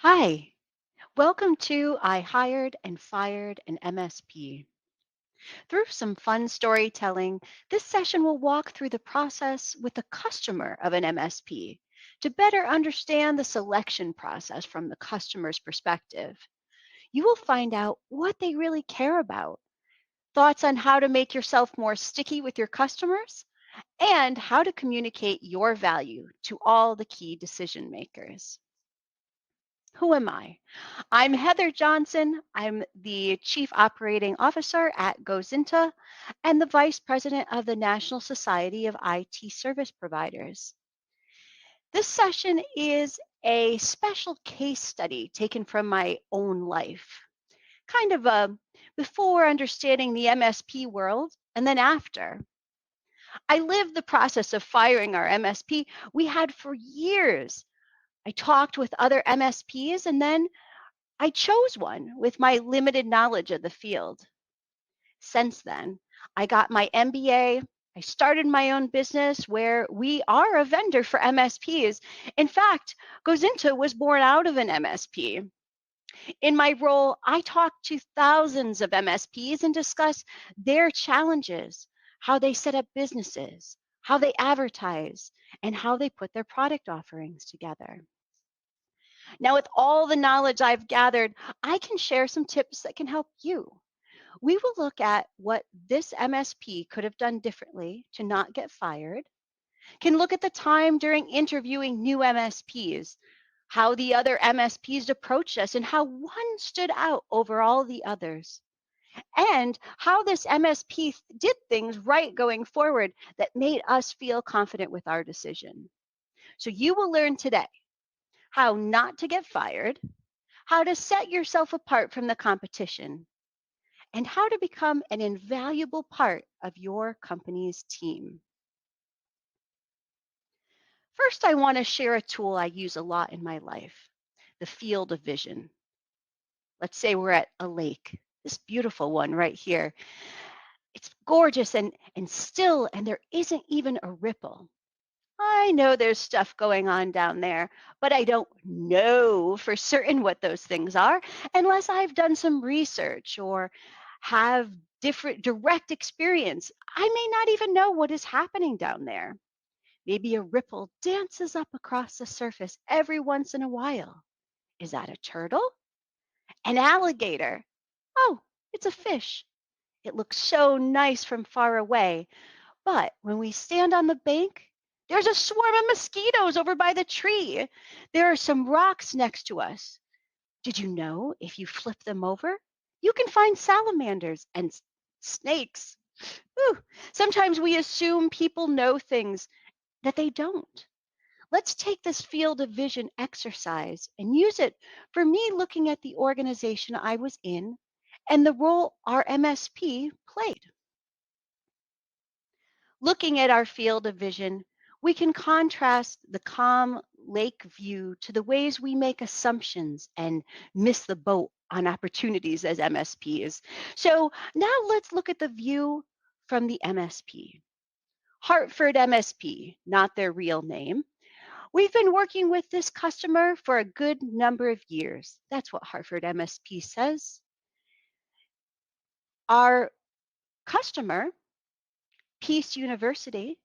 Hi, welcome to I Hired and Fired an MSP. Through some fun storytelling, this session will walk through the process with the customer of an MSP to better understand the selection process from the customer's perspective. You will find out what they really care about, thoughts on how to make yourself more sticky with your customers, and how to communicate your value to all the key decision makers. Who am I? I'm Heather Johnson. I'm the Chief Operating Officer at Gozynta and the Vice President of the National Society of IT Service Providers. This session is a special case study taken from my own life, kind of a before understanding the MSP world and then after. I lived the process of firing our MSP we had for years. I talked with other MSPs and then I chose one with my limited knowledge of the field. Since then, I got my MBA. I started my own business where we are a vendor for MSPs. In fact, Gozynta was born out of an MSP. In my role, I talk to thousands of MSPs and discuss their challenges, how they set up businesses, how they advertise, and how they put their product offerings together. Now, with all the knowledge I've gathered, I can share some tips that can help you. We will look at what this MSP could have done differently to not get fired, can look at the time during interviewing new MSPs, how the other MSPs approached us, and how one stood out over all the others, and how this MSP did things right going forward that made us feel confident with our decision. So you will learn today how not to get fired, how to set yourself apart from the competition, and how to become an invaluable part of your company's team. First, I want to share a tool I use a lot in my life, the field of vision. Let's say we're at a lake, this beautiful one right here. It's gorgeous and still, and there isn't even a ripple. I know there's stuff going on down there, but I don't know for certain what those things are unless I've done some research or have different direct experience. I may not even know what is happening down there. Maybe a ripple dances up across the surface every once in a while. Is that a turtle? An alligator? Oh, it's a fish. It looks so nice from far away, but when we stand on the bank, there's a swarm of mosquitoes over by the tree. There are some rocks next to us. Did you know if you flip them over, you can find salamanders and snakes? Ooh, sometimes we assume people know things that they don't. Let's take this field of vision exercise and use it for me looking at the organization I was in and the role our MSP played. Looking at our field of vision, we can contrast the calm lake view to the ways we make assumptions and miss the boat on opportunities as MSPs. So now let's look at the view from the MSP. Hartford MSP, not their real name. We've been working with this customer for a good number of years. That's what Hartford MSP says. Our customer, Peace University,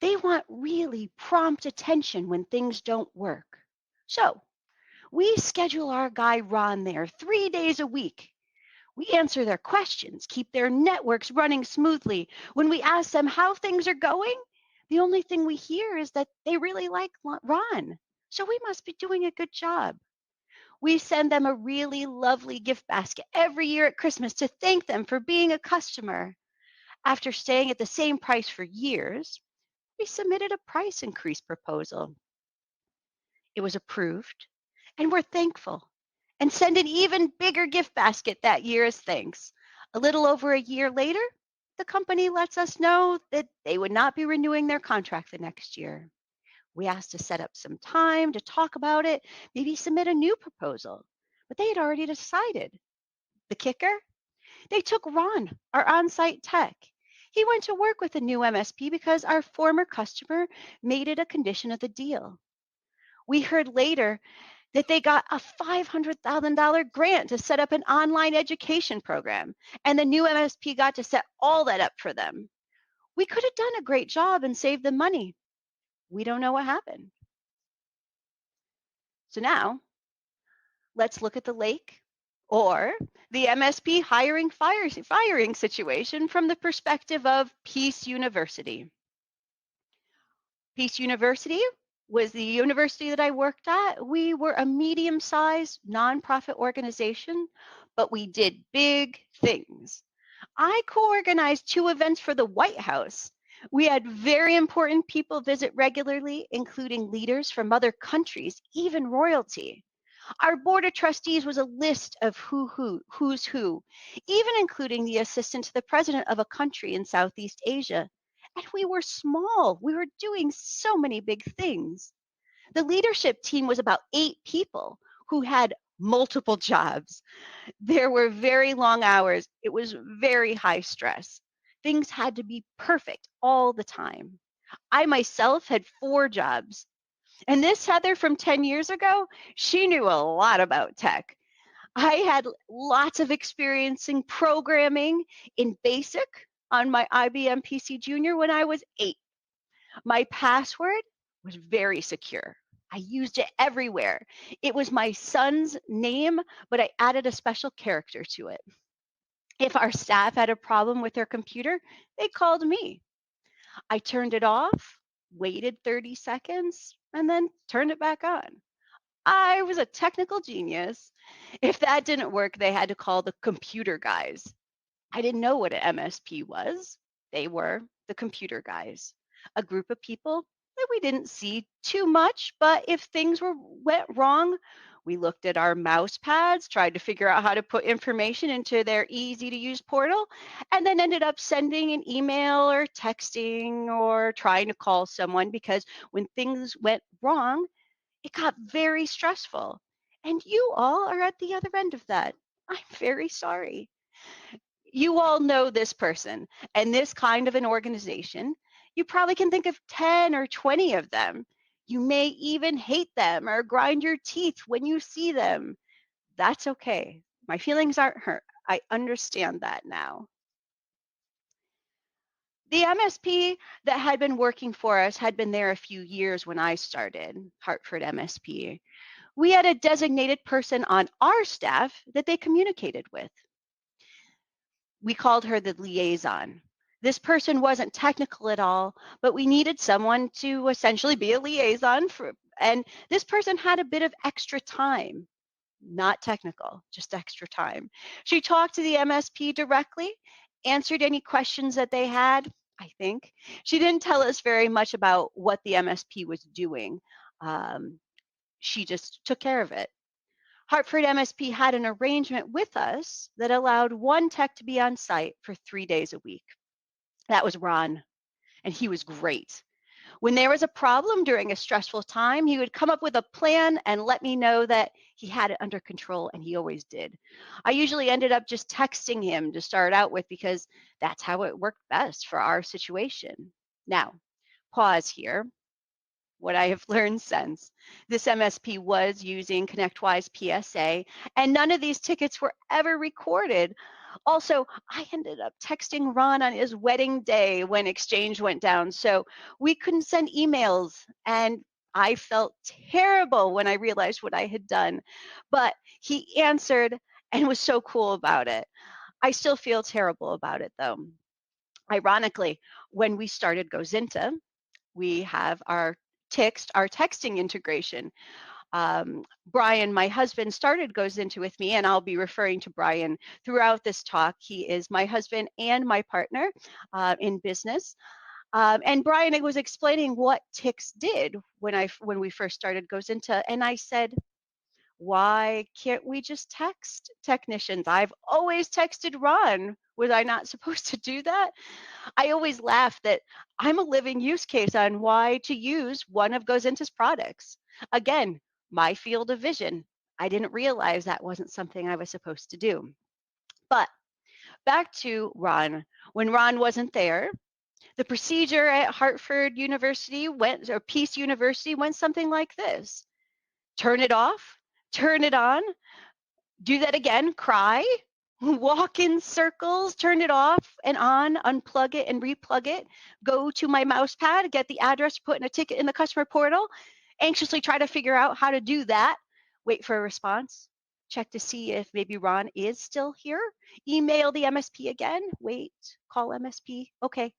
they want really prompt attention when things don't work. So we schedule our guy Ron there 3 days a week. We answer their questions, keep their networks running smoothly. When we ask them how things are going, the only thing we hear is that they really like Ron. So we must be doing a good job. We send them a really lovely gift basket every year at Christmas to thank them for being a customer. After staying at the same price for years, we submitted a price increase proposal. It was approved, and we're thankful and send an even bigger gift basket that year as thanks. A little over a year later, the company lets us know that they would not be renewing their contract the next year. We asked to set up some time to talk about it, maybe submit a new proposal, but they had already decided. The kicker? They took Ron, our on site tech. He went to work with a new MSP because our former customer made it a condition of the deal. We heard later that they got a $500,000 grant to set up an online education program, and the new MSP got to set all that up for them. We could have done a great job and saved them money. We don't know what happened. So now let's look at the lake or the MSP firing situation from the perspective of Peace University. Peace University was the university that I worked at. We were a medium sized nonprofit organization, but we did big things. I co organized two events for the White House. We had very important people visit regularly, including leaders from other countries, even royalty. Our board of trustees was a list of who's who, even including the assistant to the president of a country in Southeast Asia. And we were small. We were doing so many big things. The leadership team was about 8 people who had multiple jobs. There were very long hours. It was very high stress. Things had to be perfect all the time. I myself had 4 jobs. And this Heather from 10 years ago, she knew a lot about tech. I had lots of experience in programming in BASIC on my IBM PC Junior when I was 8. My password was very secure. I used it everywhere. It was my son's name, but I added a special character to it. If our staff had a problem with their computer, they called me. I turned it off, waited 30 seconds, and then turned it back on. I was a technical genius. If that didn't work, they had to call the computer guys. I didn't know what an MSP was. They were the computer guys, a group of people that we didn't see too much, but if things went wrong, we looked at our mouse pads, tried to figure out how to put information into their easy to use portal, and then ended up sending an email or texting or trying to call someone because when things went wrong, it got very stressful. And you all are at the other end of that. I'm very sorry. You all know this person and this kind of an organization. You probably can think of 10 or 20 of them. You may even hate them or grind your teeth when you see them. That's okay. My feelings aren't hurt. I understand that now. The MSP that had been working for us had been there a few years when I started, Hartford MSP. We had a designated person on our staff that they communicated with. We called her the liaison. This person wasn't technical at all, but we needed someone to essentially be a liaison for, and this person had a bit of extra time, not technical, just extra time. She talked to the MSP directly, answered any questions that they had, I think. She didn't tell us very much about what the MSP was doing. She just took care of it. Hartford MSP had an arrangement with us that allowed one tech to be on site for 3 days a week. That was Ron, and he was great. When there was a problem during a stressful time, he would come up with a plan and let me know that he had it under control, and he always did. I usually ended up just texting him to start out with because that's how it worked best for our situation. Now, pause here. What I have learned since. This MSP was using ConnectWise PSA, and none of these tickets were ever recorded. Also, I ended up texting Ron on his wedding day when Exchange went down, so we couldn't send emails, and I felt terrible when I realized what I had done. But he answered and was so cool about it. I still feel terrible about it, though. Ironically, when we started Gozynta, we have our texting integration. Brian, my husband, started Gozynta with me, and I'll be referring to Brian throughout this talk. He is my husband and my partner in business. And Brian was explaining what Tix did when we first started Gozynta, and I said, why can't we just text technicians? I've always texted Ron. Was I not supposed to do that? I always laugh that I'm a living use case on why to use one of Gozynta's products. Again, my field of vision. I didn't realize that wasn't something I was supposed to do. But back to Ron. When Ron wasn't there, the procedure at Hartford University or Peace University went something like this. Turn it off, Turn it on, do that again, cry, walk in circles, turn it off and on, unplug it and replug it, go to my mouse pad, get the address, put in a ticket in the customer portal, anxiously try to figure out how to do that, wait for a response, check to see if maybe Ron is still here, email the MSP again, wait, call MSP, okay,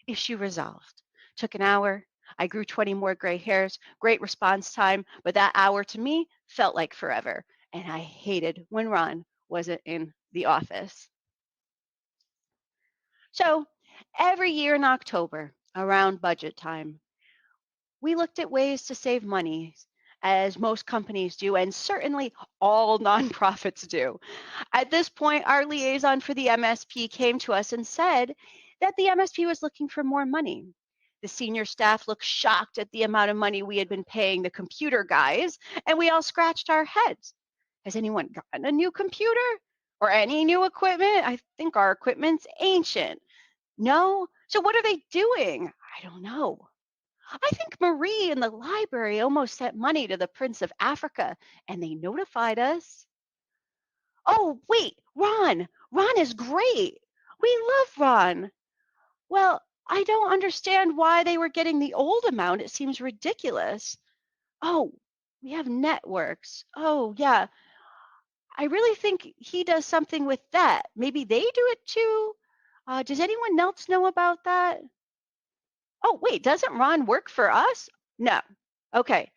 issue resolved. Took an hour. I grew 20 more gray hairs. Great response time, but that hour to me felt like forever. And I hated when Ron wasn't in the office. So every year in October, around budget time, we looked at ways to save money, as most companies do, and certainly all nonprofits do. At this point, our liaison for the MSP came to us and said that the MSP was looking for more money. The senior staff looked shocked at the amount of money we had been paying the computer guys, and we all scratched our heads. Has anyone gotten a new computer or any new equipment? I think our equipment's ancient. No? So what are they doing? I don't know. I think Marie in the library almost sent money to the Prince of Africa and they notified us. Oh, wait, Ron. Ron is great. We love Ron. Well, I don't understand why they were getting the old amount. It seems ridiculous. Oh, we have networks. Oh, yeah. I really think he does something with that. Maybe they do it too. Does anyone else know about that? Oh, wait, doesn't Ron work for us? No. Okay.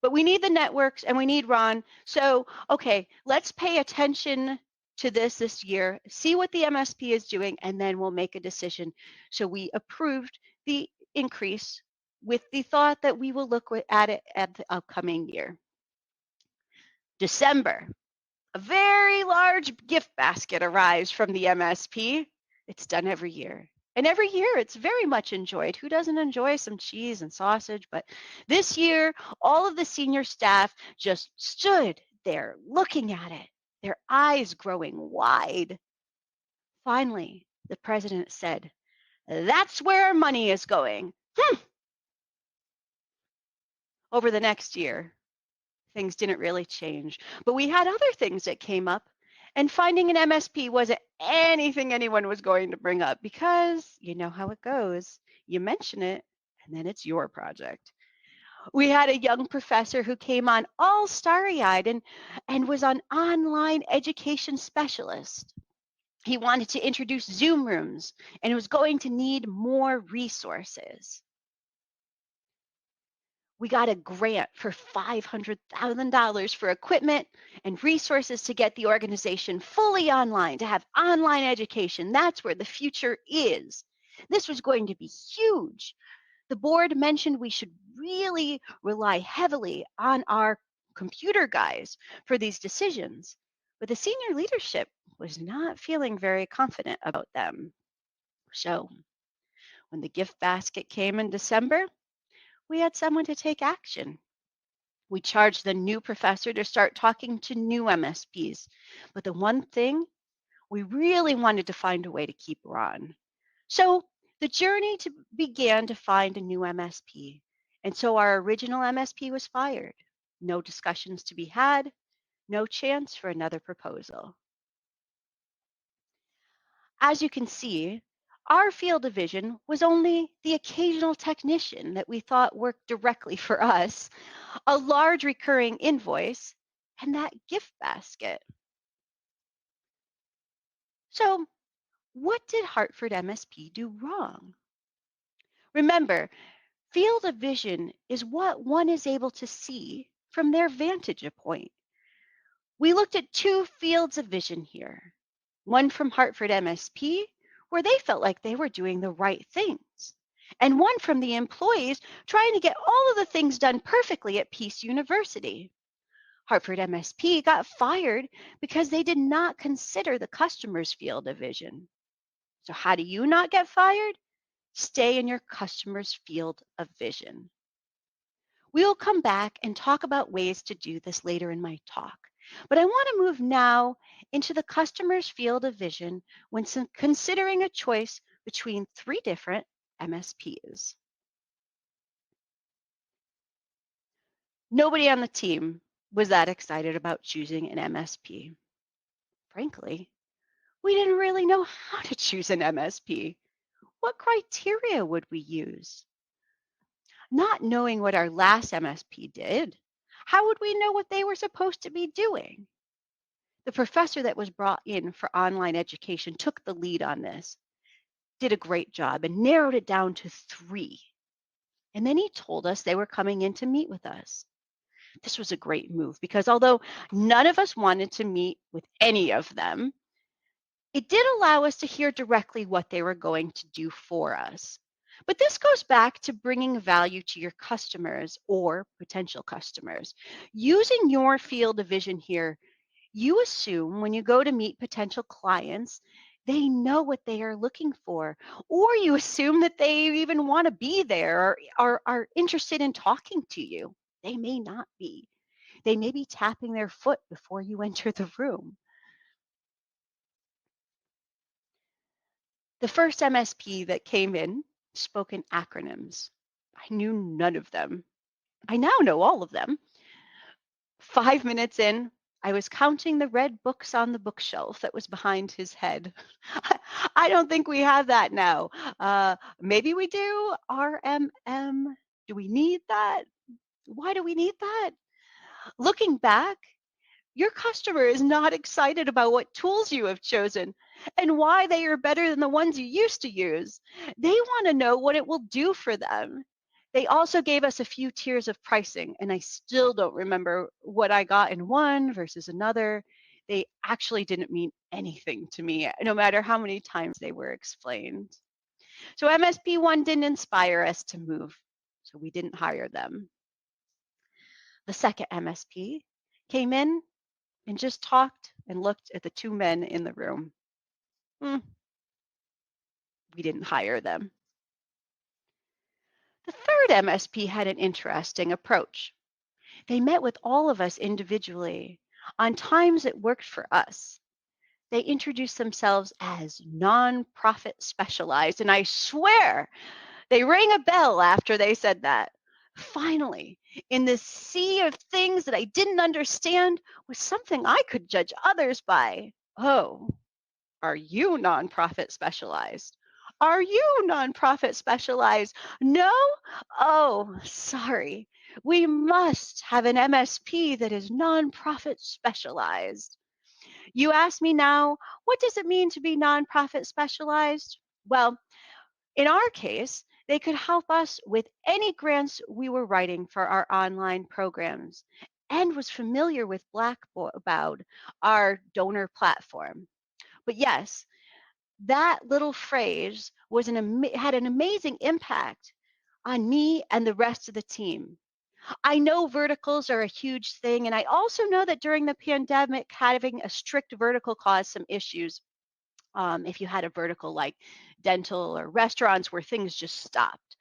But we need the networks and we need Ron. So, okay, let's pay attention to this year, see what the MSP is doing, and then we'll make a decision. So we approved the increase with the thought that we will look at it at the upcoming year. December, a very large gift basket arrives from the MSP. It's done every year. And every year it's very much enjoyed. Who doesn't enjoy some cheese and sausage? But this year, all of the senior staff just stood there looking at it, their eyes growing wide. Finally, the president said, "That's where our money is going." Over the next year, things didn't really change. But we had other things that came up, and finding an MSP wasn't anything anyone was going to bring up because you know how it goes. You mention it, and then it's your project. We had a young professor who came on all starry eyed and was an online education specialist. He wanted to introduce Zoom rooms and was going to need more resources. We got a grant for $500,000 for equipment and resources to get the organization fully online, to have online education. That's where the future is. This was going to be huge. The board mentioned we should really rely heavily on our computer guys for these decisions, but the senior leadership was not feeling very confident about them. So when the gift basket came in December, we had someone to take action. We charged the new professor to start talking to new MSPs. But the one thing, we really wanted to find a way to keep Ron. So the journey began to find a new MSP. And so our original MSP was fired. No discussions to be had, no chance for another proposal. As you can see, our field division was only the occasional technician that we thought worked directly for us, a large recurring invoice, and that gift basket. So, what did Hartford MSP do wrong? Remember, field of vision is what one is able to see from their vantage point. We looked at two fields of vision here, one from Hartford MSP, where they felt like they were doing the right things, and one from the employees trying to get all of the things done perfectly at Peace University. Hartford MSP got fired because they did not consider the customer's field of vision. So, how do you not get fired? Stay in your customer's field of vision. We'll come back and talk about ways to do this later in my talk. But I want to move now into the customer's field of vision when considering a choice between three different MSPs. Nobody on the team was that excited about choosing an MSP. Frankly, we didn't really know how to choose an MSP. What criteria would we use? Not knowing what our last MSP did, how would we know what they were supposed to be doing? The professor that was brought in for online education took the lead on this, did a great job, and narrowed it down to three. And then he told us they were coming in to meet with us. This was a great move because although none of us wanted to meet with any of them, it did allow us to hear directly what they were going to do for us. But this goes back to bringing value to your customers or potential customers. Using your field of vision here, you assume when you go to meet potential clients, they know what they are looking for, or you assume that they even want to be there or are interested in talking to you. They may not be. They may be tapping their foot before you enter the room. The first MSP that came in spoke in acronyms. I knew none of them. I now know all of them. 5 minutes in, I was counting the red books on the bookshelf that was behind his head. I don't think we have that now. Maybe we do. RMM. Do we need that? Why do we need that? Looking back, your customer is not excited about what tools you have chosen and why they are better than the ones you used to use. They want to know what it will do for them. They also gave us a few tiers of pricing, and I still don't remember what I got in one versus another. They actually didn't mean anything to me, no matter how many times they were explained. So MSP 1 didn't inspire us to move, so we didn't hire them. The second MSP came in and just talked and looked at the two men in the room. Mm, we didn't hire them. The third MSP had an interesting approach. They met with all of us individually on times that worked for us. They introduced themselves as nonprofit specialized, and I swear they rang a bell after they said that. Finally, in this sea of things that I didn't understand, was something I could judge others by. Oh, are you nonprofit specialized? Are you nonprofit specialized? No? Oh, sorry. We must have an MSP that is nonprofit specialized. You ask me now, what does it mean to be nonprofit specialized? Well, in our case, they could help us with any grants we were writing for our online programs and was familiar with Blackbaud, our donor platform. But yes, that little phrase had an amazing impact on me and the rest of the team. I know verticals are a huge thing, and I also know that during the pandemic, having a strict vertical caused some issues. If you had a vertical like dental or restaurants where things just stopped.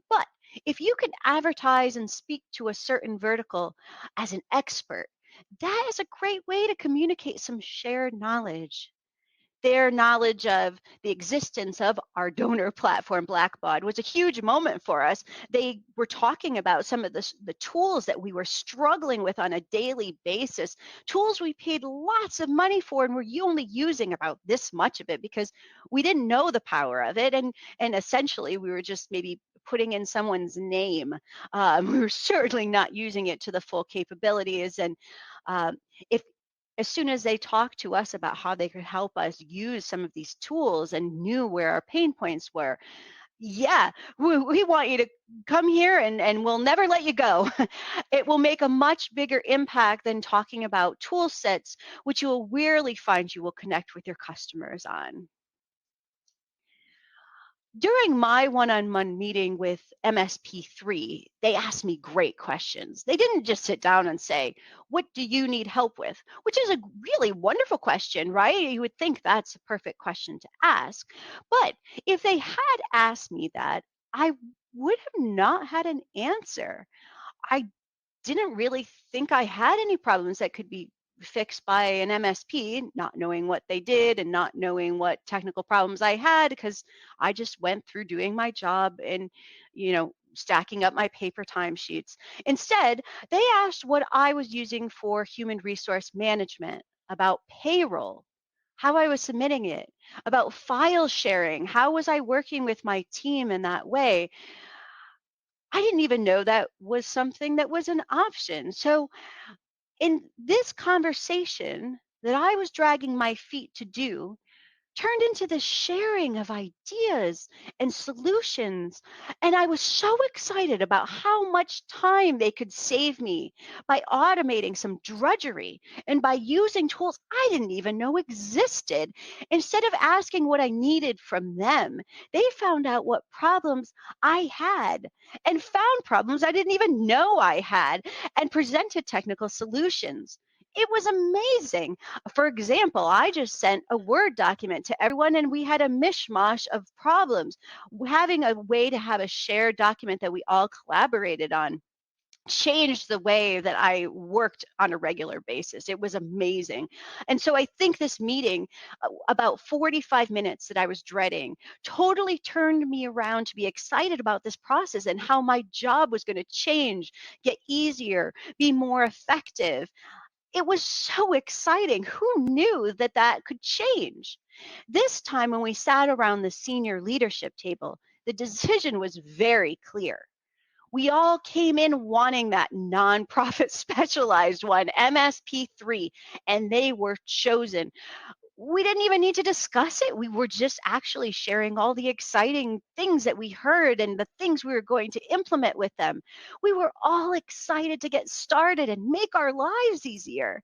But if you can advertise and speak to a certain vertical as an expert, that is a great way to communicate some shared knowledge. Their knowledge of the existence of our donor platform, Blackbaud, was a huge moment for us. They were talking about some of the tools that we were struggling with on a daily basis, tools we paid lots of money for, and we're only using about this much of it because we didn't know the power of it. And essentially, we were just maybe putting in someone's name. We were certainly not using it to the full capabilities. And um, if as soon as they talked to us about how they could help us use some of these tools and knew where our pain points were, yeah, we want you to come here and we'll never let you go. It will make a much bigger impact than talking about tool sets, which you will rarely find you will connect with your customers on. During my one-on-one meeting with MSP3, they asked me great questions. They didn't just sit down and say, "What do you need help with?" Which is a really wonderful question, right? You would think that's a perfect question to ask. But if they had asked me that, I would have not had an answer. I didn't really think I had any problems that could be fixed by an MSP, not knowing what they did and not knowing what technical problems I had because I just went through doing my job and stacking up my paper timesheets. Instead, they asked what I was using for human resource management, about payroll, how I was submitting it, about file sharing, how was I working with my team in that way. I didn't even know that was something that was an option. So, in this conversation that I was dragging my feet to do, turned into the sharing of ideas and solutions. And I was so excited about how much time they could save me by automating some drudgery and by using tools I didn't even know existed. Instead of asking what I needed from them, they found out what problems I had and found problems I didn't even know I had and presented technical solutions. It was amazing. For example, I just sent a Word document to everyone and we had a mishmash of problems. Having a way to have a shared document that we all collaborated on changed the way that I worked on a regular basis. It was amazing. And so I think this meeting, about 45 minutes that I was dreading, totally turned me around to be excited about this process and how my job was going to change, get easier, be more effective. It was so exciting. Who knew that that could change? This time, when we sat around the senior leadership table, the decision was very clear. We all came in wanting that nonprofit specialized one, MSP3, and they were chosen. We didn't even need to discuss it. We were just actually sharing all the exciting things that we heard and the things we were going to implement with them. We were all excited to get started and make our lives easier,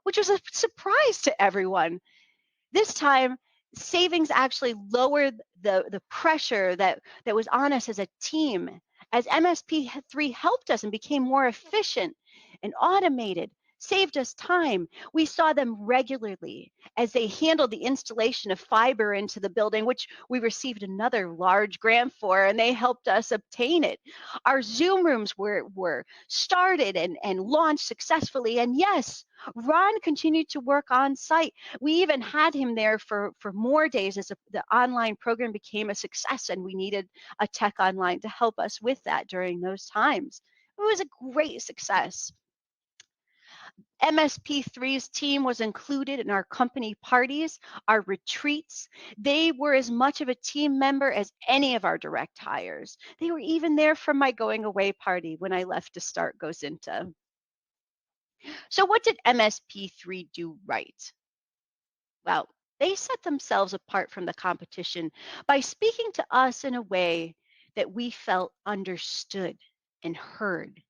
which was a surprise to everyone. This time, savings actually lowered the pressure that was on us as a team, as MSP3 helped us and became more efficient and automated, saved us time. We saw them regularly as they handled the installation of fiber into the building, which we received another large grant for, and they helped us obtain it. Our Zoom rooms were started and launched successfully. And yes, Ron continued to work on site. We even had him there for more days as the online program became a success, and we needed a tech online to help us with that during those times. It was a great success. MSP3's team was included in our company parties, our retreats. They were as much of a team member as any of our direct hires. They were even there for my going away party when I left to start Gozynta. So, what did MSP3 do right? Well, they set themselves apart from the competition by speaking to us in a way that we felt understood and heard.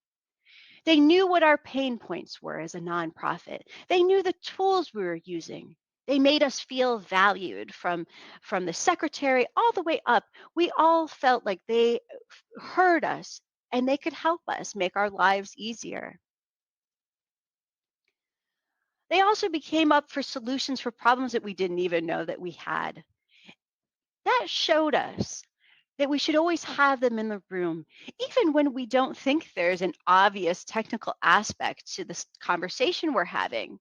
They knew what our pain points were as a nonprofit. They knew the tools we were using. They made us feel valued from the secretary all the way up. We all felt like they heard us and they could help us make our lives easier. They also became up for solutions for problems that we didn't even know that we had. That showed us that we should always have them in the room, even when we don't think there's an obvious technical aspect to this conversation we're having,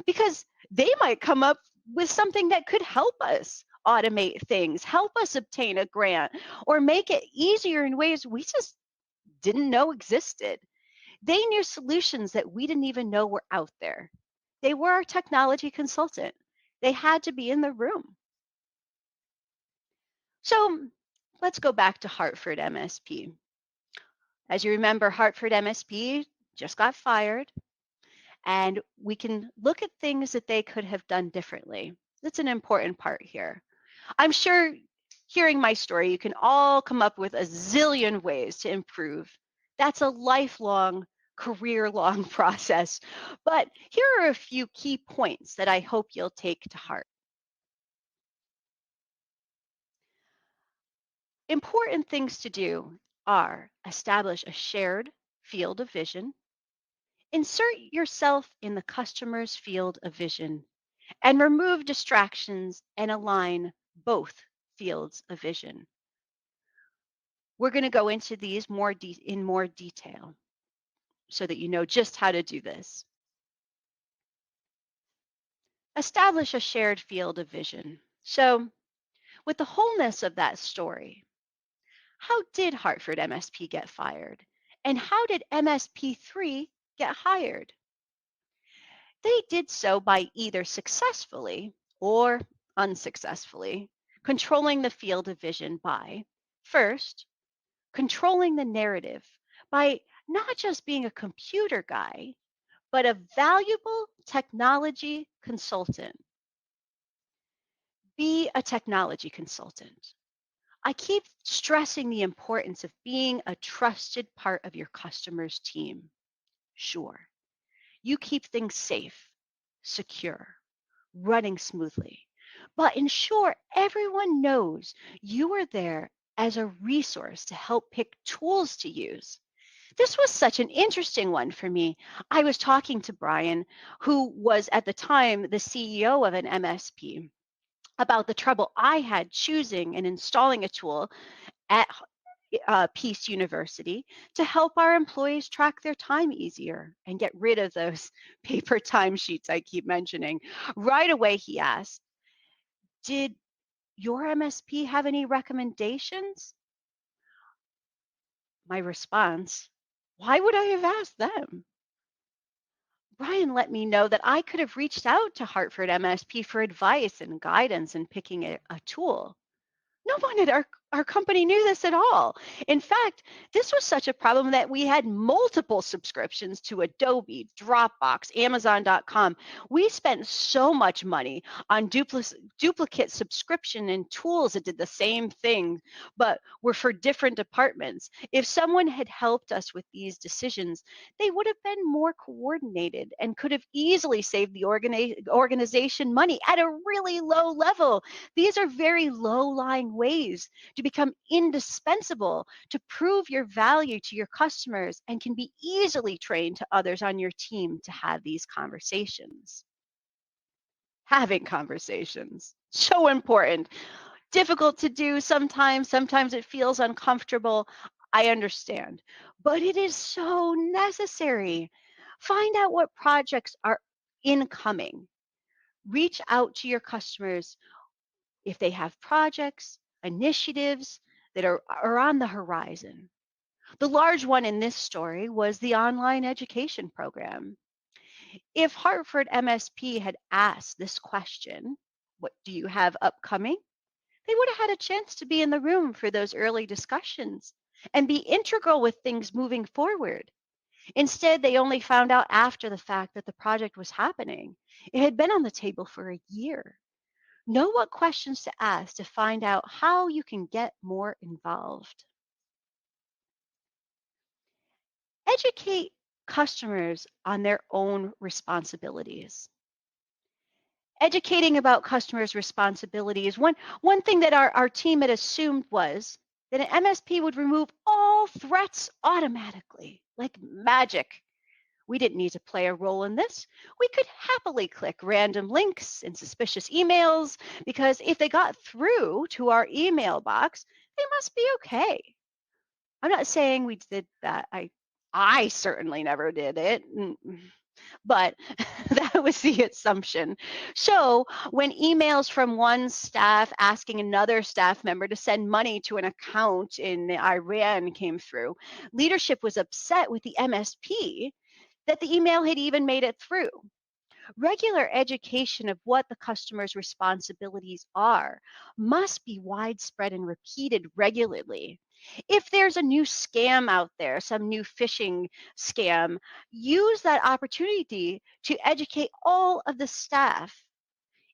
because they might come up with something that could help us automate things, help us obtain a grant, or make it easier in ways we just didn't know existed. They knew solutions that we didn't even know were out there. They were our technology consultant. They had to be in the room. So let's go back to Hartford MSP. As you remember, Hartford MSP just got fired, and we can look at things that they could have done differently. That's an important part here. I'm sure hearing my story, you can all come up with a zillion ways to improve. That's a lifelong, career long process. But here are a few key points that I hope you'll take to heart. Important things to do are establish a shared field of vision, insert yourself in the customer's field of vision, and remove distractions and align both fields of vision. We're going to go into these in more detail so that you know just how to do this. Establish a shared field of vision. So, with the wholeness of that story, How did Hartford MSP get fired? And how did MSP3 get hired? They did so by either successfully or unsuccessfully controlling the field of vision by, first, controlling the narrative by not just being a computer guy, but a valuable technology consultant. Be a technology consultant. I keep stressing the importance of being a trusted part of your customer's team. Sure, you keep things safe, secure, running smoothly, but ensure everyone knows you are there as a resource to help pick tools to use. This was such an interesting one for me. I was talking to Brian, who was at the time the CEO of an MSP, about the trouble I had choosing and installing a tool at Peace University to help our employees track their time easier and get rid of those paper timesheets I keep mentioning. Right away, he asked, "Did your MSP have any recommendations?" My response, "Why would I have asked them?" Brian let me know that I could have reached out to Hartford MSP for advice and guidance in picking a tool. No one at our company knew this at all. In fact, this was such a problem that we had multiple subscriptions to Adobe, Dropbox, Amazon.com. We spent so much money on duplicate subscription and tools that did the same thing, but were for different departments. If someone had helped us with these decisions, they would have been more coordinated and could have easily saved the organization money at a really low level. These are very low lying ways to become indispensable to prove your value to your customers and can be easily trained to others on your team to have these conversations. Having conversations, so important. Difficult to do sometimes. Sometimes it feels uncomfortable. I understand. But it is so necessary. Find out what projects are incoming. Reach out to your customers if they have projects, initiatives that are on the horizon. The large one in this story was the online education program. If Hartford MSP had asked this question, "What do you have upcoming?" they would have had a chance to be in the room for those early discussions and be integral with things moving forward. Instead, they only found out after the fact that the project was happening. It had been on the table for a year. Know what questions to ask to find out how you can get more involved. Educate customers on their own responsibilities. Educating about customers' responsibilities, one thing that our team had assumed was that an MSP would remove all threats automatically, like magic. We didn't need to play a role in this. We could happily click random links and suspicious emails because if they got through to our email box, they must be okay. I'm not saying we did that. I certainly never did it. But that was the assumption. So when emails from one staff asking another staff member to send money to an account in Iran came through, leadership was upset with the MSP that the email had even made it through. Regular education of what the customer's responsibilities are must be widespread and repeated regularly. If there's a new scam out there, some new phishing scam, use that opportunity to educate all of the staff.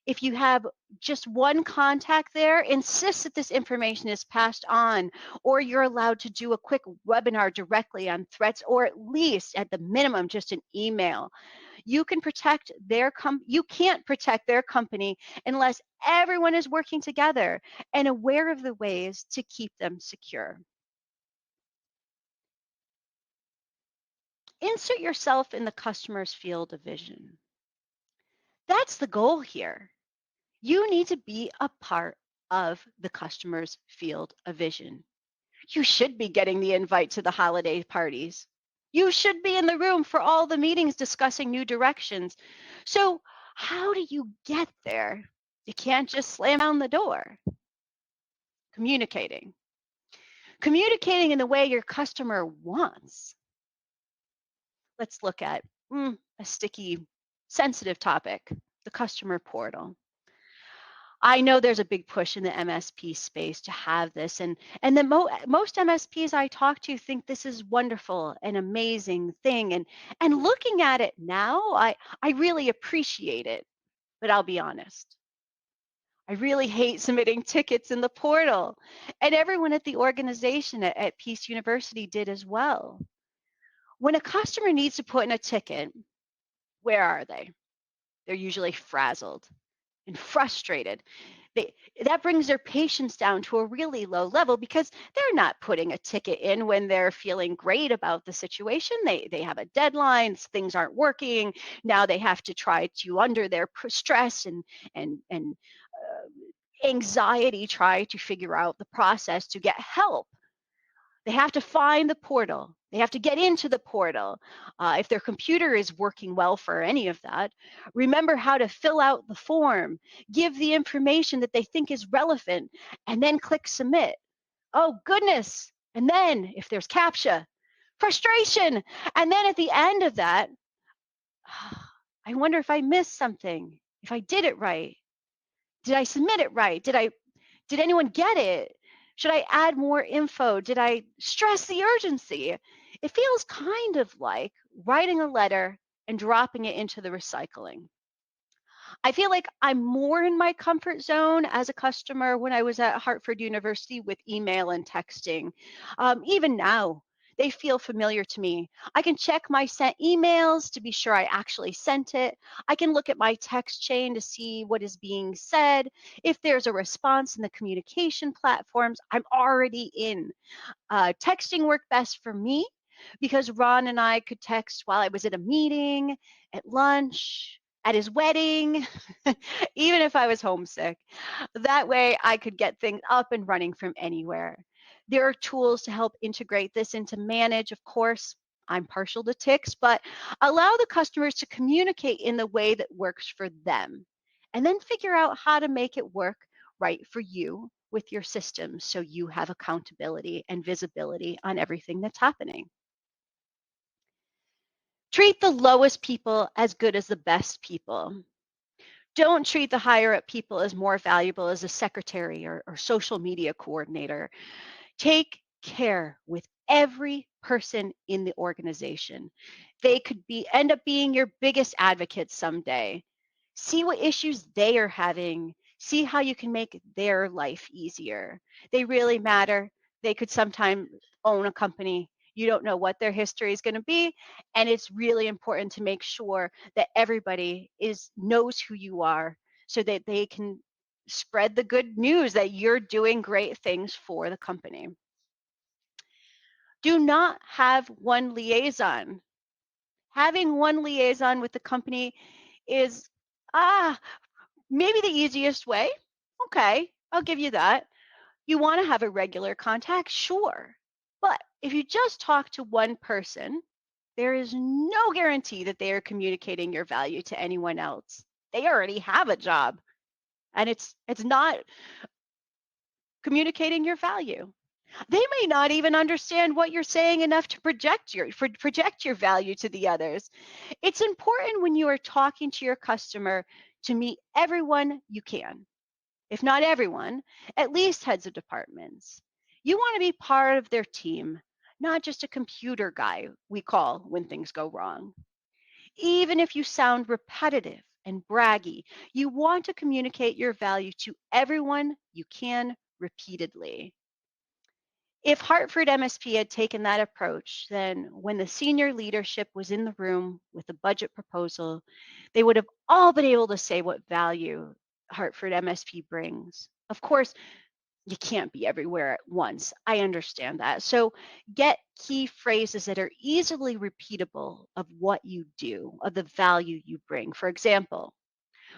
If you have just one contact there, insist that this information is passed on, or you're allowed to do a quick webinar directly on threats, or at least at the minimum, just an email. You can't protect their company unless everyone is working together and aware of the ways to keep them secure. Insert yourself in the customer's field of vision. That's the goal here. You need to be a part of the customer's field of vision. You should be getting the invite to the holiday parties. You should be in the room for all the meetings discussing new directions. So, how do you get there? You can't just slam down the door. Communicating. Communicating in the way your customer wants. Let's look at a sticky, sensitive topic, the customer portal. I know there's a big push in the MSP space to have this, and the most MSPs I talk to think this is wonderful, an amazing thing, and looking at it now, I really appreciate it. But I'll be honest, I really hate submitting tickets in the portal, and everyone at the organization at Peace University did as well. When a customer needs to put in a ticket, where are they? They're usually frazzled and frustrated. They, that brings their patience down to a really low level because they're not putting a ticket in when they're feeling great about the situation. They have a deadline, things aren't working. Now they have to try to, under their stress and anxiety, try to figure out the process to get help. They have to find the portal. They have to get into the portal. If their computer is working well for any of that, remember how to fill out the form, give the information that they think is relevant, and then click submit. Oh, goodness. And then if there's CAPTCHA, frustration. And then at the end of that, I wonder if I missed something, if I did it right. Did I submit it right? Did anyone get it? Should I add more info? Did I stress the urgency? It feels kind of like writing a letter and dropping it into the recycling. I feel like I'm more in my comfort zone as a customer when I was at Hartford University with email and texting. Even now, they feel familiar to me. I can check my sent emails to be sure I actually sent it. I can look at my text chain to see what is being said. If there's a response in the communication platforms, I'm already in. Texting worked best for me because Ron and I could text while I was at a meeting, at lunch, at his wedding, even if I was homesick. That way I could get things up and running from anywhere. There are tools to help integrate this into manage, of course. I'm partial to ticks, but allow the customers to communicate in the way that works for them. And then figure out how to make it work right for you with your systems so you have accountability and visibility on everything that's happening. Treat the lowest people as good as the best people. Don't treat the higher up people as more valuable as a secretary or social media coordinator. Take care with every person in the organization. They could end up being your biggest advocates someday. See what issues they are having. See how you can make their life easier. They really matter. They could sometimes own a company. You don't know what their history is going to be, and it's really important to make sure that everybody is knows who you are so that they can spread the good news that you're doing great things for the company. Do not have one liaison. Having one liaison with the company is ah maybe the easiest way. Okay, I'll give you that. You want to have a regular contact? Sure. But if you just talk to one person, there is no guarantee that they are communicating your value to anyone else. They already have a job and it's not communicating your value. They may not even understand what you're saying enough to project your value to the others. It's important when you are talking to your customer to meet everyone you can. If not everyone, at least heads of departments. You want to be part of their team, not just a computer guy we call when things go wrong. Even if you sound repetitive and braggy, you want to communicate your value to everyone you can repeatedly. If Hartford MSP had taken that approach, then when the senior leadership was in the room with the budget proposal, they would have all been able to say what value Hartford MSP brings. Of course, you can't be everywhere at once. I understand that. So get key phrases that are easily repeatable of what you do, of the value you bring. For example,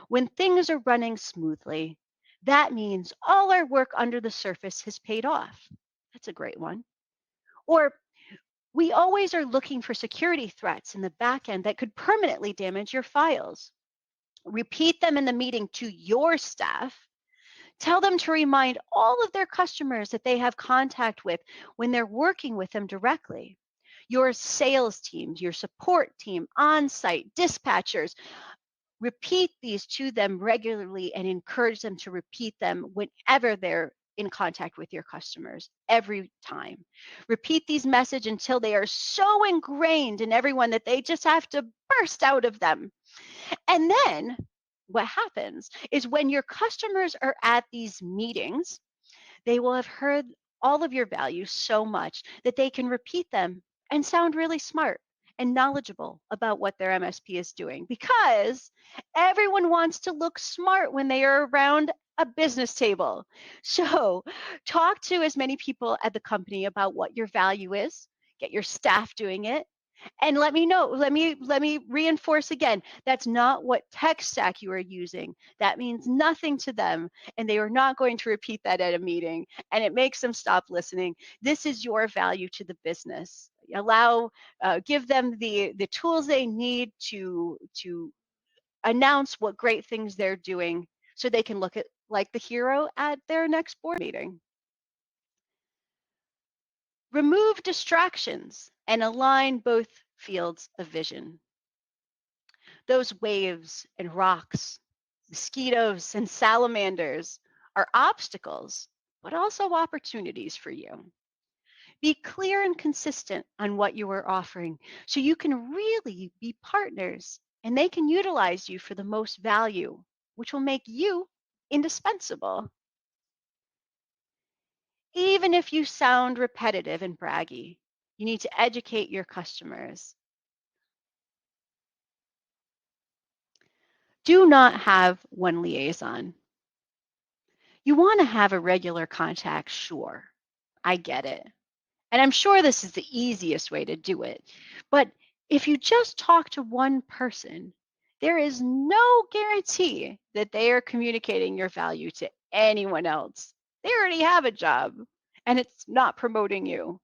when things are running smoothly, that means all our work under the surface has paid off. That's a great one. Or we always are looking for security threats in the back end that could permanently damage your files. Repeat them in the meeting to your staff Tell them to remind all of their customers that they have contact with when they're working with them directly. Your sales teams, your support team, on site, dispatchers, repeat these to them regularly and encourage them to repeat them whenever they're in contact with your customers every time. Repeat these messages until they are so ingrained in everyone that they just have to burst out of them. And then what happens is when your customers are at these meetings, they will have heard all of your values so much that they can repeat them and sound really smart and knowledgeable about what their MSP is doing because everyone wants to look smart when they are around a business table. So, talk to as many people at the company about what your value is, get your staff doing it, and let me know, let me reinforce again, that's not what tech stack you are using. That means nothing to them, and they are not going to repeat that at a meeting, and it makes them stop listening. This is your value to the business. Allow, give them the tools they need to announce what great things they're doing, so they can look at like the hero at their next board meeting. Remove distractions and align both fields of vision. Those waves and rocks, mosquitoes and salamanders are obstacles, but also opportunities for you. Be clear and consistent on what you are offering so you can really be partners and they can utilize you for the most value, which will make you indispensable. Even if you sound repetitive and braggy, you need to educate your customers. Do not have one liaison. You want to have a regular contact, sure. I get it. And I'm sure this is the easiest way to do it. But if you just talk to one person, there is no guarantee that they are communicating your value to anyone else. They already have a job and it's not promoting you.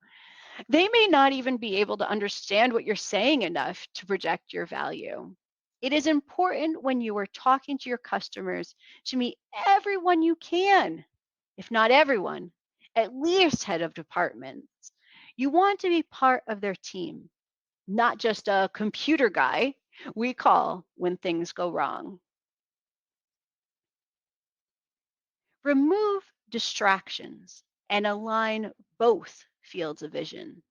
They may not even be able to understand what you're saying enough to project your value. It is important when you are talking to your customers to meet everyone you can, if not everyone, at least head of departments. You want to be part of their team, not just a computer guy we call when things go wrong. Remove distractions and align both fields of vision.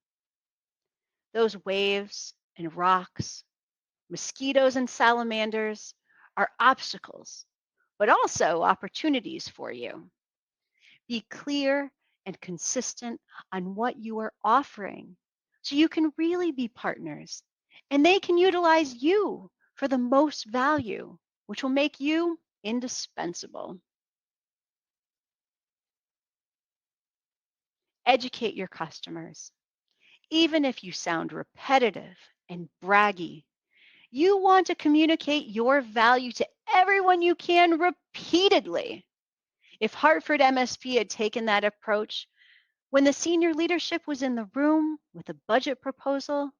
Those waves and rocks, mosquitoes and salamanders are obstacles, but also opportunities for you. Be clear and consistent on what you are offering so you can really be partners and they can utilize you for the most value, which will make you indispensable. Educate your customers. Even if you sound repetitive and braggy, you want to communicate your value to everyone you can repeatedly. If Hartford MSP had taken that approach, when the senior leadership was in the room with a budget proposal,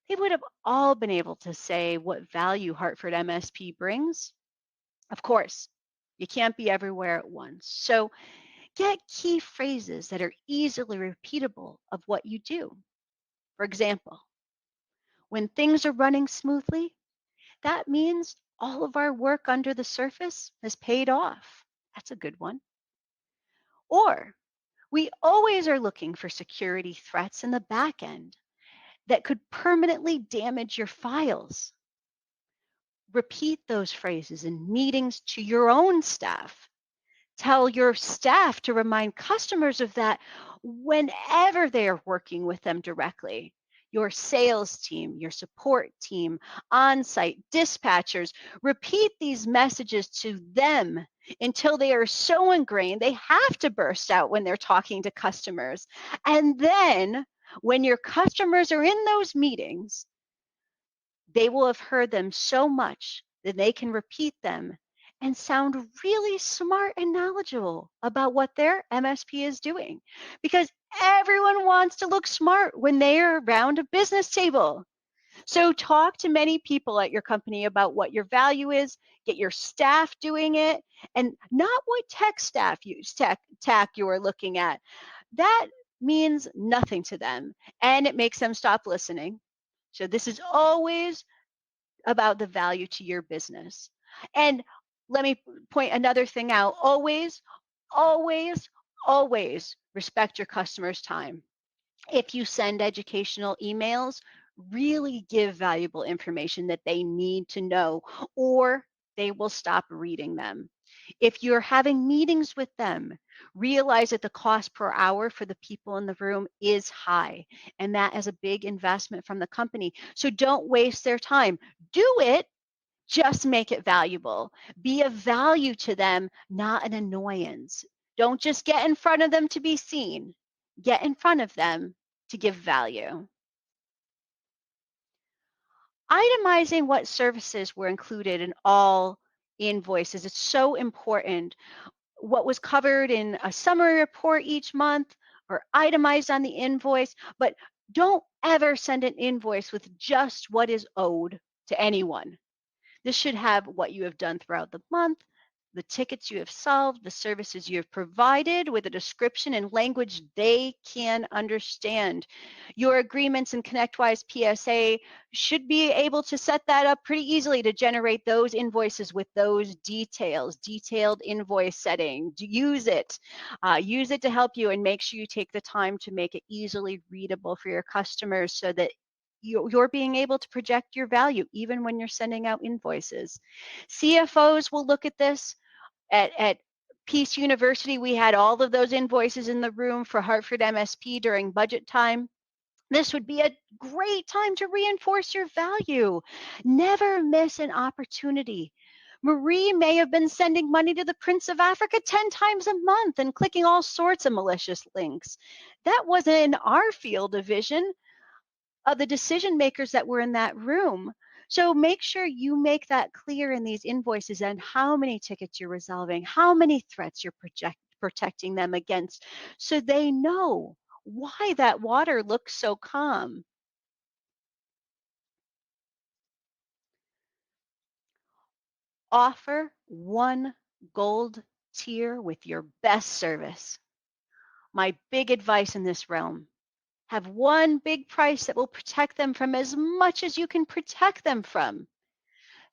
they would have all been able to say what value Hartford MSP brings. Of course, you can't be everywhere at once. So get key phrases that are easily repeatable of what you do. For example, when things are running smoothly, that means all of our work under the surface has paid off. That's a good one. Or we always are looking for security threats in the back end that could permanently damage your files. Repeat those phrases in meetings to your own staff. Tell your staff to remind customers of that whenever they are working with them directly. Your sales team, your support team, on site dispatchers, repeat these messages to them until they are so ingrained they have to burst out when they're talking to customers. And then when your customers are in those meetings, they will have heard them so much that they can repeat them and sound really smart and knowledgeable about what their MSP is doing. Because everyone wants to look smart when they're around a business table. So talk to many people at your company about what your value is, get your staff doing it, and not what tech staff use, tech you're looking at. That means nothing to them and it makes them stop listening. So this is always about the value to your business. And let me point another thing out. Always, always respect your customers' time. If you send educational emails, really give valuable information that they need to know, or they will stop reading them. If you're having meetings with them, realize that the cost per hour for the people in the room is high, and that is a big investment from the company. So don't waste their time. Do it, just make it valuable. Be of value to them, not an annoyance. Don't just get in front of them to be seen. Get in front of them to give value. Itemizing what services were included in all invoices is so important. What was covered in a summary report each month or itemized on the invoice, but don't ever send an invoice with just what is owed to anyone. This should have what you have done throughout the month, the tickets you have solved, the services you have provided with a description in language they can understand. Your agreements in ConnectWise PSA should be able to set that up pretty easily to generate those invoices with those details, detailed invoice setting. Use it. Use it to help you and make sure you take the time to make it easily readable for your customers so that you're being able to project your value even when you're sending out invoices. CFOs will look at this. At Peace University, we had all of those invoices in the room for Hartford MSP during budget time. This would be a great time to reinforce your value. Never miss an opportunity. Marie may have been sending money to the Prince of Africa 10 times a month and clicking all sorts of malicious links. That wasn't in our field of vision of the decision makers that were in that room. So make sure you make that clear in these invoices and how many tickets you're resolving, how many threats you're protecting them against, so they know why that water looks so calm. Offer one gold tier with your best service. My big advice in this realm: have one big price that will protect them from as much as you can protect them from.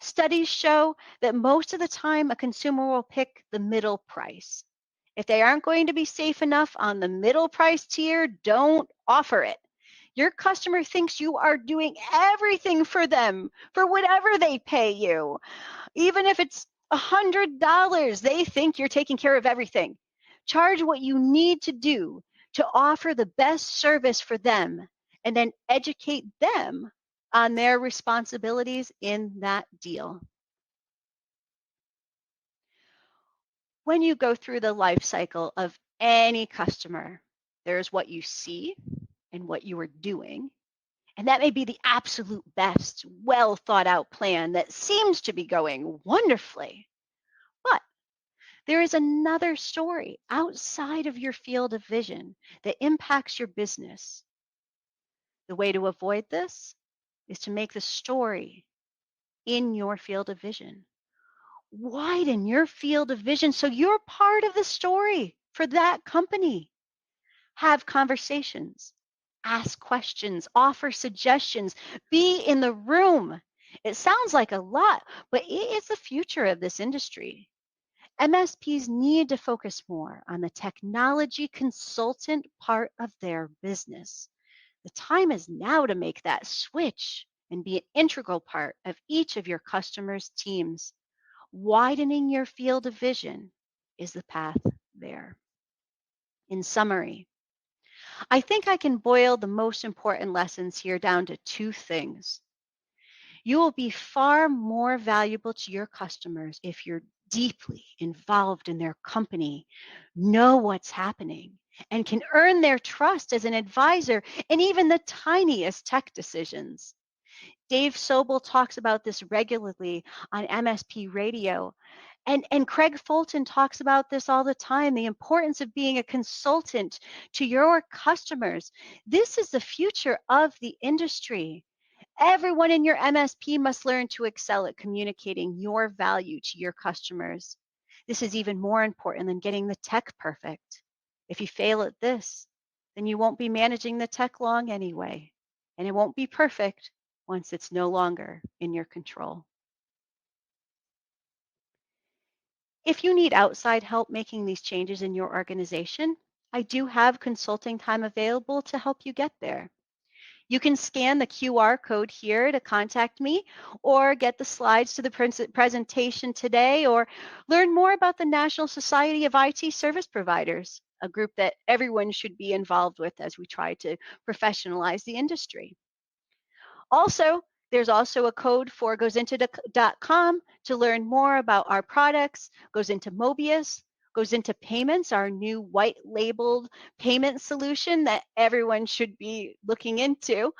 Studies show that most of the time a consumer will pick the middle price. If they aren't going to be safe enough on the middle price tier, don't offer it. Your customer thinks you are doing everything for them for whatever they pay you. Even if it's $100, they think you're taking care of everything. Charge what you need to do to offer the best service for them and then educate them on their responsibilities in that deal. When you go through the life cycle of any customer, there's what you see and what you are doing. And that may be the absolute best, well thought out plan that seems to be going wonderfully. But there is another story outside of your field of vision that impacts your business. The way to avoid this is to make the story in your field of vision. Widen your field of vision so you're part of the story for that company. Have conversations, ask questions, offer suggestions, be in the room. It sounds like a lot, but it is the future of this industry. MSPs need to focus more on the technology consultant part of their business. The time is now to make that switch and be an integral part of each of your customers' teams. Widening your field of vision is the path there. In summary, I think I can boil the most important lessons here down to two things. You will be far more valuable to your customers if you're deeply involved in their company, know what's happening, and can earn their trust as an advisor in even the tiniest tech decisions. Dave Sobel talks about this regularly on MSP radio. And Craig Fulton talks about this all the time, the importance of being a consultant to your customers. This is the future of the industry. Everyone in your MSP must learn to excel at communicating your value to your customers. This is even more important than getting the tech perfect. If you fail at this, then you won't be managing the tech long anyway, and it won't be perfect once it's no longer in your control. If you need outside help making these changes in your organization, I do have consulting time available to help you get there. You can scan the QR code here to contact me or get the slides to the presentation today or learn more about the National Society of IT Service Providers, a group that everyone should be involved with as we try to professionalize the industry. Also, there's also a code for Gozynta.com to learn more about our products, Gozynta Mobius, Gozynta Payments, our new white labeled payment solution that everyone should be looking into,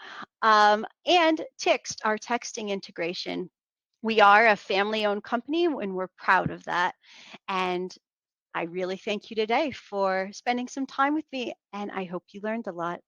and Tixt, our texting integration. We are a family owned company and we're proud of that. And I really thank you today for spending some time with me, and I hope you learned a lot.